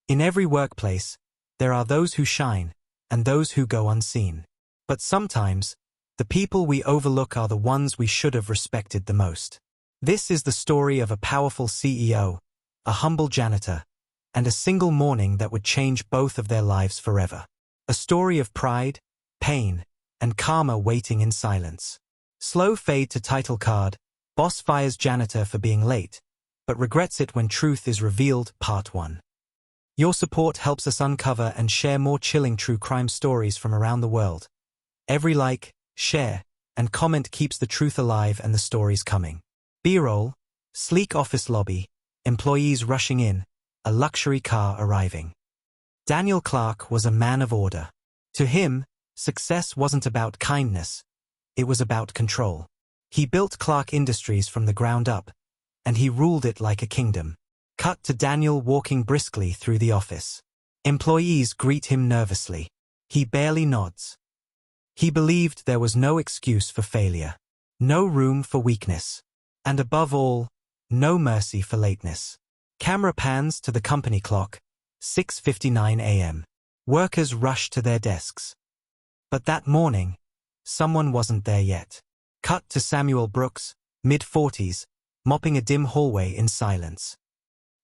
In every workplace, there are those who shine, and those who go unseen. But sometimes, the people we overlook are the ones we should have respected the most. This is the story of a powerful CEO, a humble janitor, and a single morning that would change both of their lives forever. A story of pride, pain, and karma waiting in silence. Slow fade to title card. Boss fires janitor for being late, but regrets it when truth is revealed. Part 1. Your support helps us uncover and share more chilling true crime stories from around the world. Every like, share, and comment keeps the truth alive and the stories coming. B-roll, sleek office lobby, employees rushing in, a luxury car arriving. Daniel Clark was a man of order. To him, success wasn't about kindness, it was about control. He built Clark Industries from the ground up, and he ruled it like a kingdom. Cut to Daniel walking briskly through the office. Employees greet him nervously. He barely nods. He believed there was no excuse for failure, no room for weakness, and above all, no mercy for lateness. Camera pans to the company clock, 6:59 a.m. Workers rush to their desks. But that morning, someone wasn't there yet. Cut to Samuel Brooks, mid-40s, mopping a dim hallway in silence.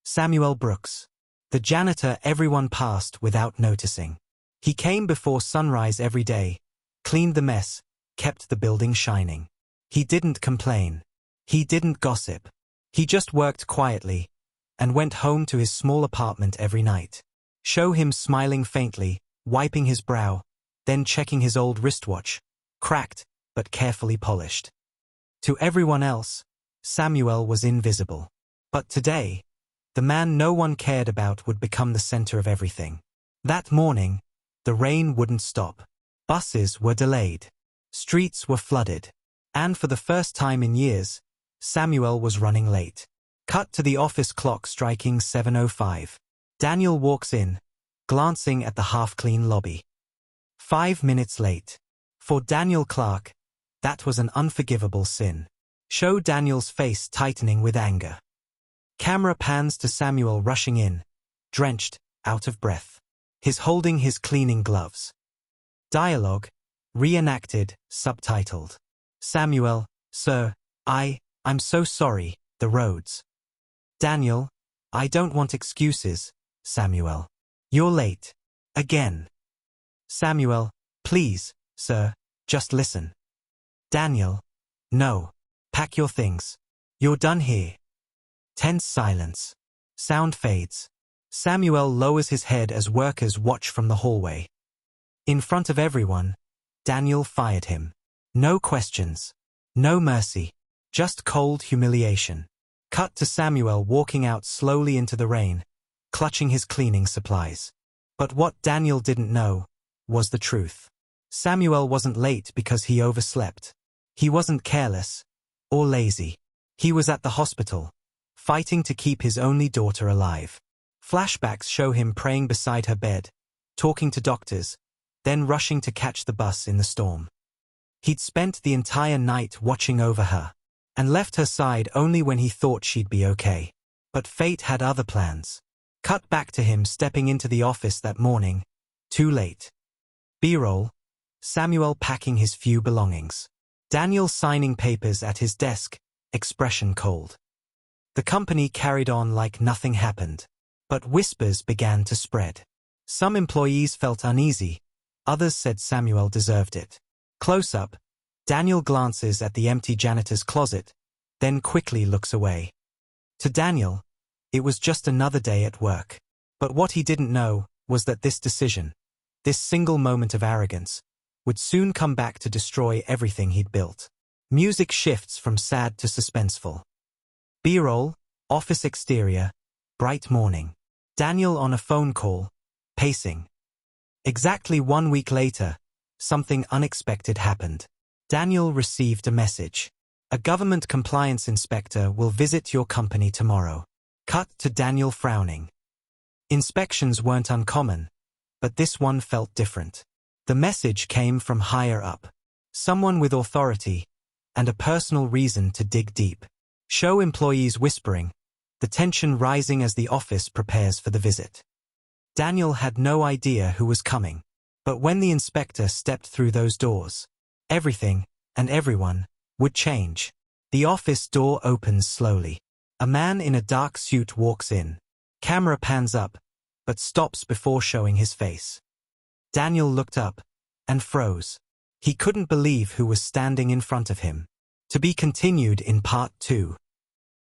Samuel Brooks, the janitor everyone passed without noticing. He came before sunrise every day, cleaned the mess, kept the building shining. He didn't complain. He didn't gossip. He just worked quietly, and went home to his small apartment every night. Show him smiling faintly, wiping his brow, then checking his old wristwatch, cracked, but carefully polished. To everyone else, Samuel was invisible. But today, the man no one cared about would become the center of everything. That morning, the rain wouldn't stop. Buses were delayed. Streets were flooded. And for the first time in years, Samuel was running late. Cut to the office clock striking 7:05. Daniel walks in, glancing at the half-clean lobby. 5 minutes late. For Daniel Clark, that was an unforgivable sin. Show Daniel's face tightening with anger. Camera pans to Samuel rushing in, drenched, out of breath. He's holding his cleaning gloves. Dialogue, reenacted, subtitled. Samuel, sir, I'm so sorry, the roads. Daniel, I don't want excuses, Samuel. You're late. Again. Samuel, please, sir, just listen. Daniel, no. Pack your things. You're done here. Tense silence. Sound fades. Samuel lowers his head as workers watch from the hallway. In front of everyone, Daniel fired him. No questions. No mercy. Just cold humiliation. Cut to Samuel walking out slowly into the rain, clutching his cleaning supplies. But what Daniel didn't know was the truth. Samuel wasn't late because he overslept. He wasn't careless or lazy. He was at the hospital, fighting to keep his only daughter alive. Flashbacks show him praying beside her bed, talking to doctors, then rushing to catch the bus in the storm. He'd spent the entire night watching over her, and left her side only when he thought she'd be okay. But fate had other plans. Cut back to him stepping into the office that morning, too late. B-roll, Samuel packing his few belongings. Daniel signing papers at his desk, expression cold. The company carried on like nothing happened. But whispers began to spread. Some employees felt uneasy, others said Samuel deserved it. Close up, Daniel glances at the empty janitor's closet, then quickly looks away. To Daniel, it was just another day at work. But what he didn't know was that this decision, this single moment of arrogance, would soon come back to destroy everything he'd built. Music shifts from sad to suspenseful. B-roll, office exterior, bright morning. Daniel on a phone call, pacing. Exactly 1 week later, something unexpected happened. Daniel received a message. A government compliance inspector will visit your company tomorrow. Cut to Daniel frowning. Inspections weren't uncommon, but this one felt different. The message came from higher up. Someone with authority, and a personal reason to dig deep. Show employees whispering, the tension rising as the office prepares for the visit. Daniel had no idea who was coming. But when the inspector stepped through those doors, everything, and everyone, would change. The office door opens slowly. A man in a dark suit walks in. Camera pans up, but stops before showing his face. Daniel looked up, and froze. He couldn't believe who was standing in front of him. To be continued in part 2.